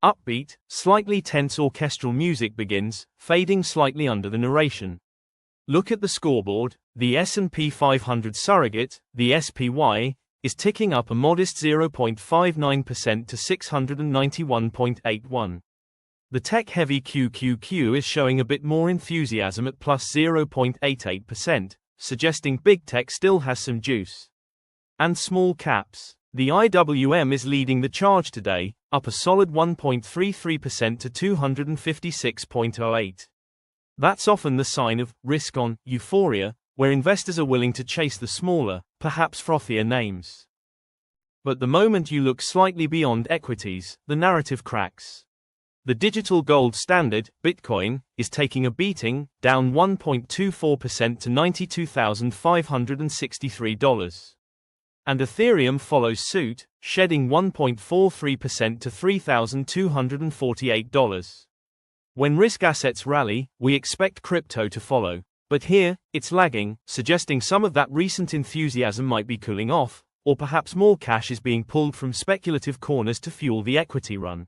Upbeat, slightly tense orchestral music begins, fading slightly under the narration. Look at the scoreboard. The S&P 500 surrogate, the SPY, is ticking up a modest 0.59% to 691.81. The tech-heavy QQQ is showing a bit more enthusiasm at plus 0.88%, suggesting big tech still has some juice. And small caps. The IWM is leading the charge today, up a solid 1.33% to 256.08. That's often the sign of risk-on euphoria, where investors are willing to chase the smaller, perhaps frothier names. But the moment you look slightly beyond equities, the narrative cracks. The digital gold standard, Bitcoin, is taking a beating, down 1.24% to $92,563. And Ethereum follows suit, shedding 1.43% to $3,248. When risk assets rally, we expect crypto to follow. But here, it's lagging, suggesting some of that recent enthusiasm might be cooling off, or perhaps more cash is being pulled from speculative corners to fuel the equity run.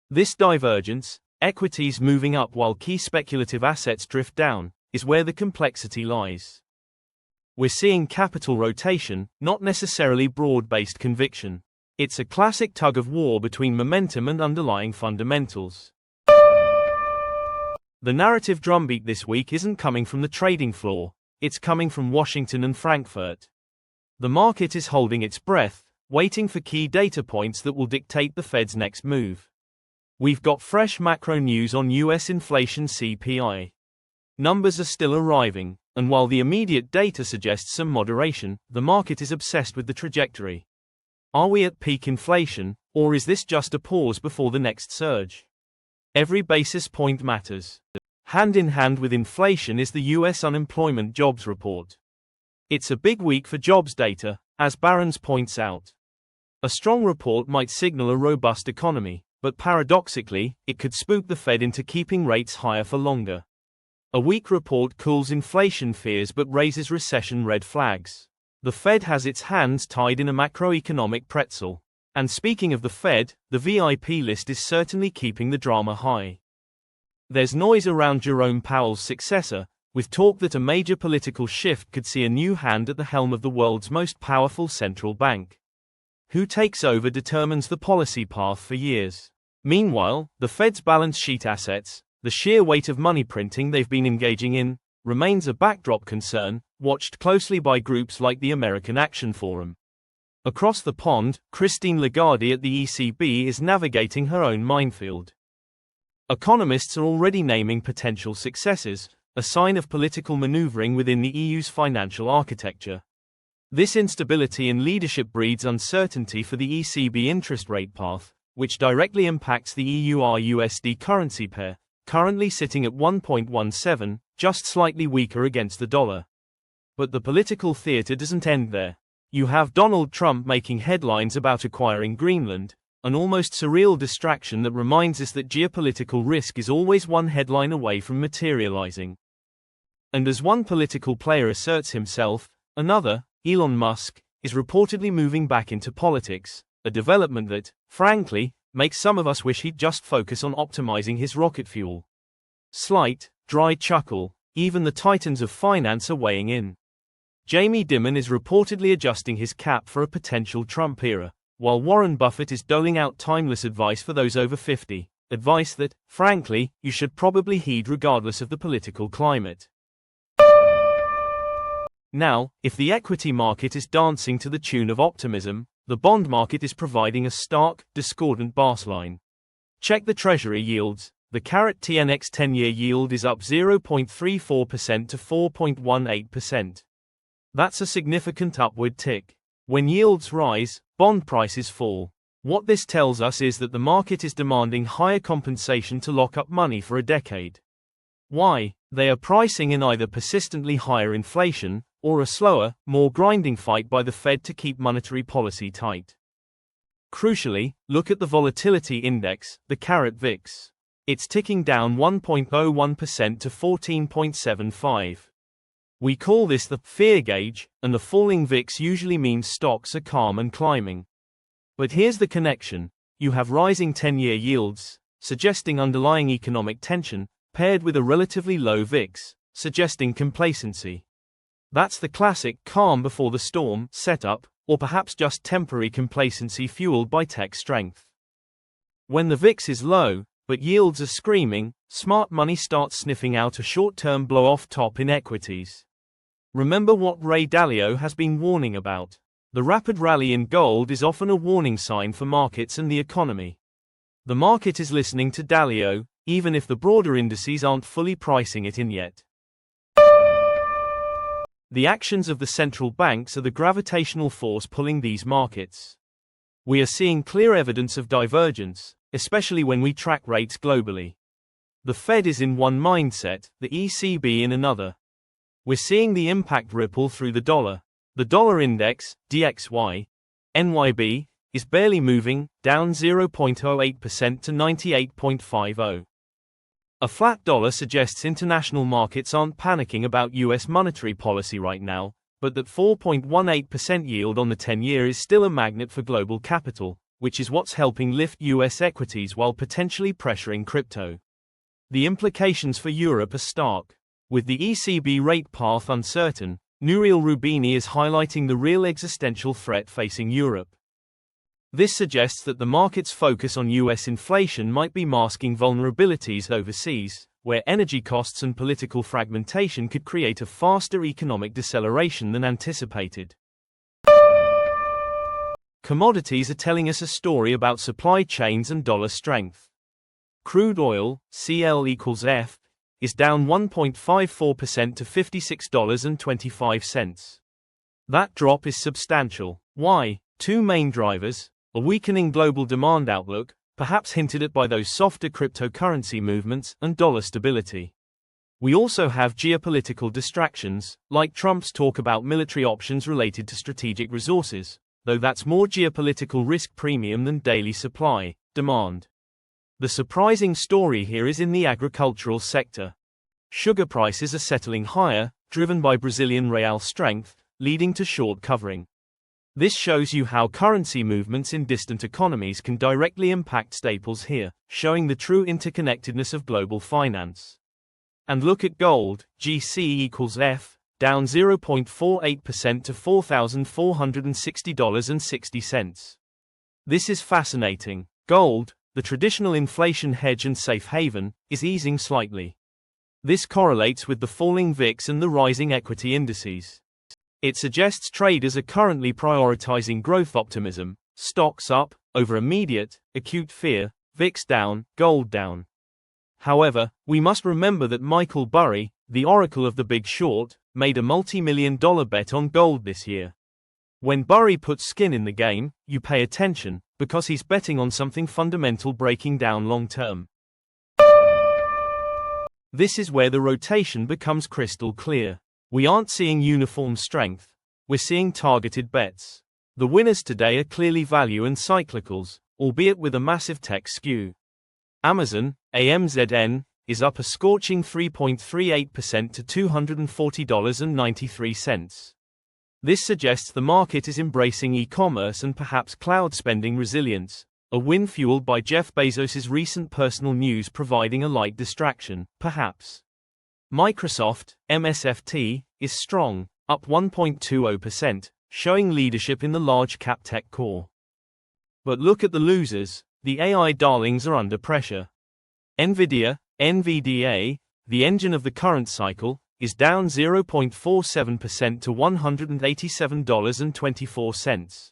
This divergence, equities moving up while key speculative assets drift down, is where the complexity lies. We're seeing capital rotation, not necessarily broad-based conviction. It's a classic tug-of-war between momentum and underlying fundamentals. The narrative drumbeat this week isn't coming from the trading floor, it's coming from Washington and Frankfurt. The market is holding its breath, waiting for key data points that will dictate the Fed's next move. We've got fresh macro news on US inflation CPI. Numbers are still arriving, and while the immediate data suggests some moderation, the market is obsessed with the trajectory. Are we at peak inflation, or is this just a pause before the next surge? Every basis point matters. Hand in hand with inflation is the US unemployment jobs report. It's a big week for jobs data, as Barron's points out. A strong report might signal a robust economy, but paradoxically, it could spook the Fed into keeping rates higher for longer. A weak report cools inflation fears but raises recession red flags. The Fed has its hands tied in a macroeconomic pretzel. And speaking of the Fed, the VIP list is certainly keeping the drama high. There's noise around Jerome Powell's successor, with talk that a major political shift could see a new hand at the helm of the world's most powerful central bank. Who takes over determines the policy path for years. Meanwhile, the Fed's balance sheet assets, the sheer weight of money printing they've been engaging in, remains a backdrop concern, watched closely by groups like the American Action Forum. Across the pond, Christine Lagarde at the ECB is navigating her own minefield. Economists are already naming potential successes, a sign of political maneuvering within the EU's financial architecture. This instability in leadership breeds uncertainty for the ECB interest rate path, which directly impacts the EUR-USD currency pair, currently sitting at 1.17, just slightly weaker against the dollar. But the political theater doesn't end there. You have Donald Trump making headlines about acquiring Greenland, an almost surreal distraction that reminds us that geopolitical risk is always one headline away from materializing. And as one political player asserts himself, another, Elon Musk, is reportedly moving back into politics, a development that, frankly, makes some of us wish he'd just focus on optimizing his rocket fuel. Slight, dry chuckle, even the titans of finance are weighing in. Jamie Dimon is reportedly adjusting his cap for a potential Trump era, while Warren Buffett is doling out timeless advice for those over 50, advice that, frankly, you should probably heed regardless of the political climate. Now, if the equity market is dancing to the tune of optimism, the bond market is providing a stark, discordant bassline. Check the Treasury yields. The TNX 10-year yield is up 0.34% to 4.18%. That's a significant upward tick. When yields rise, bond prices fall. What this tells us is that the market is demanding higher compensation to lock up money for a decade. Why? They are pricing in either persistently higher inflation, or a slower, more grinding fight by the Fed to keep monetary policy tight. Crucially, look at the volatility index, the VIX. It's ticking down 1.01% to 14.75. We call this the fear gauge, and the falling VIX usually means stocks are calm and climbing. But here's the connection. You have rising 10-year yields, suggesting underlying economic tension, paired with a relatively low VIX, suggesting complacency. That's the classic calm before the storm setup, or perhaps just temporary complacency fueled by tech strength. When the VIX is low, but yields are screaming, smart money starts sniffing out a short-term blow-off top in equities. Remember what Ray Dalio has been warning about. The rapid rally in gold is often a warning sign for markets and the economy. The market is listening to Dalio, even if the broader indices aren't fully pricing it in yet. The actions of the central banks are the gravitational force pulling these markets. We are seeing clear evidence of divergence, especially when we track rates globally. The Fed is in one mindset, the ECB in another. We're seeing the impact ripple through the dollar. The dollar index, DXY, NYB, is barely moving, down 0.08% to 98.50. A flat dollar suggests international markets aren't panicking about US monetary policy right now, but that 4.18% yield on the 10-year is still a magnet for global capital, which is what's helping lift US equities while potentially pressuring crypto. The implications for Europe are stark. With the ECB rate path uncertain, Nouriel Roubini is highlighting the real existential threat facing Europe. This suggests that the market's focus on US inflation might be masking vulnerabilities overseas, where energy costs and political fragmentation could create a faster economic deceleration than anticipated. Commodities are telling us a story about supply chains and dollar strength. Crude oil, CL equals F, is down 1.54% to $56.25. That drop is substantial. Why? Two main drivers: a weakening global demand outlook, perhaps hinted at by those softer cryptocurrency movements, and dollar stability. We also have geopolitical distractions, like Trump's talk about military options related to strategic resources, though that's more geopolitical risk premium than daily supply demand. The surprising story here is in the agricultural sector. Sugar prices are settling higher, driven by Brazilian real strength, leading to short covering. This shows you how currency movements in distant economies can directly impact staples here, showing the true interconnectedness of global finance. And look at gold, GC equals F, down 0.48% to $4,460.60. This is fascinating. Gold, the traditional inflation hedge and safe haven, is easing slightly. This correlates with the falling VIX and the rising equity indices. It suggests traders are currently prioritizing growth optimism, stocks up, over immediate, acute fear, VIX down, gold down. However, we must remember that Michael Burry, the oracle of the Big Short, made a multi-million-dollar bet on gold this year. When Burry puts skin in the game, you pay attention, because he's betting on something fundamental breaking down long-term. This is where the rotation becomes crystal clear. We aren't seeing uniform strength, we're seeing targeted bets. The winners today are clearly value and cyclicals, albeit with a massive tech skew. Amazon, AMZN, is up a scorching 3.38% to $240.93. This suggests the market is embracing e-commerce and perhaps cloud spending resilience, a win fueled by Jeff Bezos' recent personal news providing a light distraction, perhaps. Microsoft, MSFT, is strong, up 1.20%, showing leadership in the large-cap tech core. But look at the losers. The AI darlings are under pressure. Nvidia, NVDA, the engine of the current cycle, is down 0.47% to $187.24.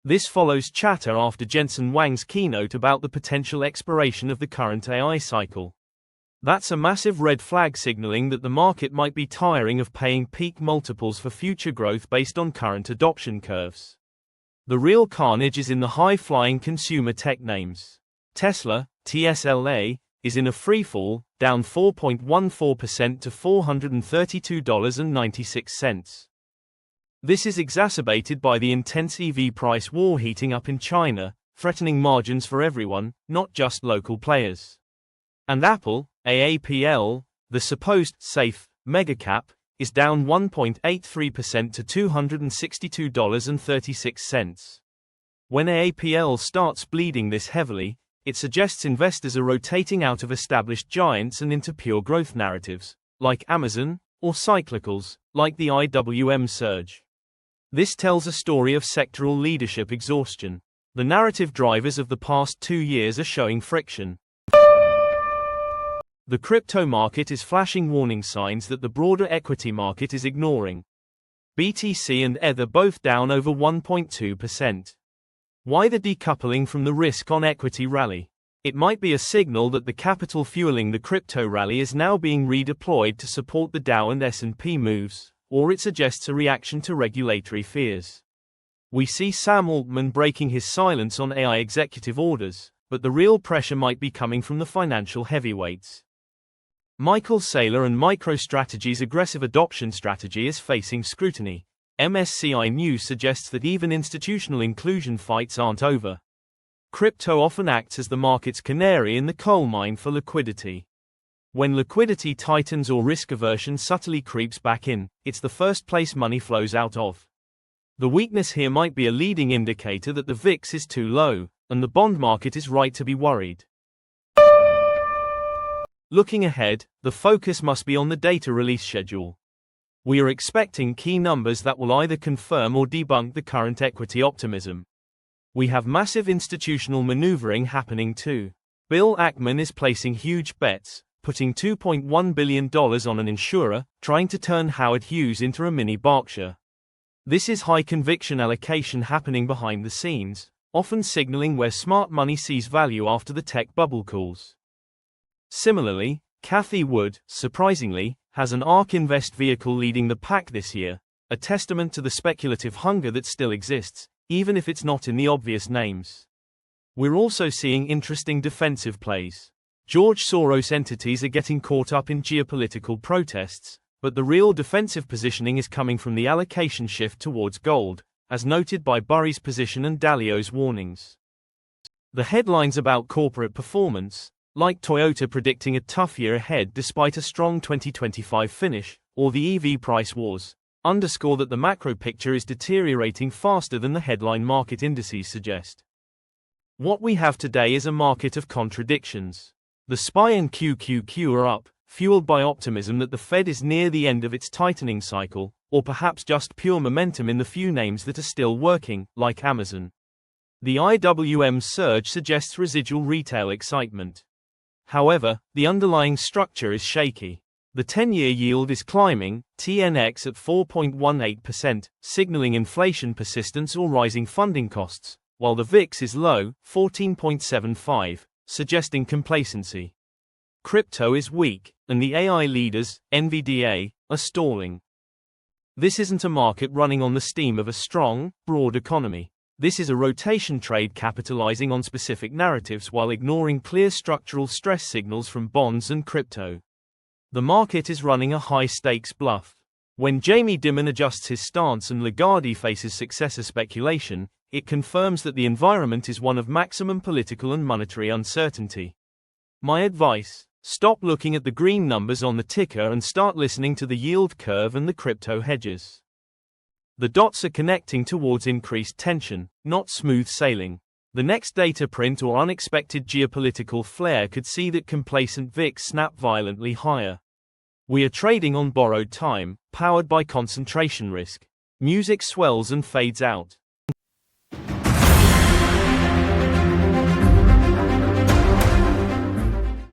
This follows chatter after Jensen Huang's keynote about the potential expiration of the current AI cycle. That's a massive red flag signaling that the market might be tiring of paying peak multiples for future growth based on current adoption curves. The real carnage is in the high-flying consumer tech names. Tesla, TSLA, is in a freefall, down 4.14% to $432.96. This is exacerbated by the intense EV price war heating up in China, threatening margins for everyone, not just local players. And Apple, AAPL, the supposed safe megacap, is down 1.83% to $262.36. When AAPL starts bleeding this heavily, it suggests investors are rotating out of established giants and into pure growth narratives, like Amazon, or cyclicals, like the IWM surge. This tells a story of sectoral leadership exhaustion. The narrative drivers of the past 2 years are showing friction. The crypto market is flashing warning signs that the broader equity market is ignoring. BTC and Ether both down over 1.2%. Why the decoupling from the risk on equity rally? It might be a signal that the capital fueling the crypto rally is now being redeployed to support the Dow and S&P moves, or it suggests a reaction to regulatory fears. We see Sam Altman breaking his silence on AI executive orders, but the real pressure might be coming from the financial heavyweights. Michael Saylor and MicroStrategy's aggressive adoption strategy is facing scrutiny. MSCI News suggests that even institutional inclusion fights aren't over. Crypto often acts as the market's canary in the coal mine for liquidity. When liquidity tightens or risk aversion subtly creeps back in, it's the first place money flows out of. The weakness here might be a leading indicator that the VIX is too low, and the bond market is right to be worried. Looking ahead, the focus must be on the data release schedule. We are expecting key numbers that will either confirm or debunk the current equity optimism. We have massive institutional maneuvering happening too. Bill Ackman is placing huge bets, putting $2.1 billion on an insurer, trying to turn Howard Hughes into a mini Berkshire. This is high conviction allocation happening behind the scenes, often signaling where smart money sees value after the tech bubble cools. Similarly, Cathie Wood, surprisingly, has an ARK Invest vehicle leading the pack this year, a testament to the speculative hunger that still exists, even if it's not in the obvious names. We're also seeing interesting defensive plays. George Soros entities are getting caught up in geopolitical protests, but the real defensive positioning is coming from the allocation shift towards gold, as noted by Burry's position and Dalio's warnings. The headlines about corporate performance, like Toyota predicting a tough year ahead despite a strong 2025 finish, or the EV price wars, underscore that the macro picture is deteriorating faster than the headline market indices suggest. What we have today is a market of contradictions. The SPY and QQQ are up, fueled by optimism that the Fed is near the end of its tightening cycle, or perhaps just pure momentum in the few names that are still working, like Amazon. The IWM surge suggests residual retail excitement. However, the underlying structure is shaky. The 10-year yield is climbing, TNX at 4.18%, signaling inflation persistence or rising funding costs, while the VIX is low, 14.75, suggesting complacency. Crypto is weak, and the AI leaders, NVDA, are stalling. This isn't a market running on the steam of a strong, broad economy. This is a rotation trade capitalizing on specific narratives while ignoring clear structural stress signals from bonds and crypto. The market is running a high-stakes bluff. When Jamie Dimon adjusts his stance and Lagarde faces successor speculation, it confirms that the environment is one of maximum political and monetary uncertainty. My advice: stop looking at the green numbers on the ticker and start listening to the yield curve and the crypto hedges. The dots are connecting towards increased tension, not smooth sailing. The next data print or unexpected geopolitical flare could see that complacent VIX snap violently higher. We are trading on borrowed time, powered by concentration risk. Music swells and fades out.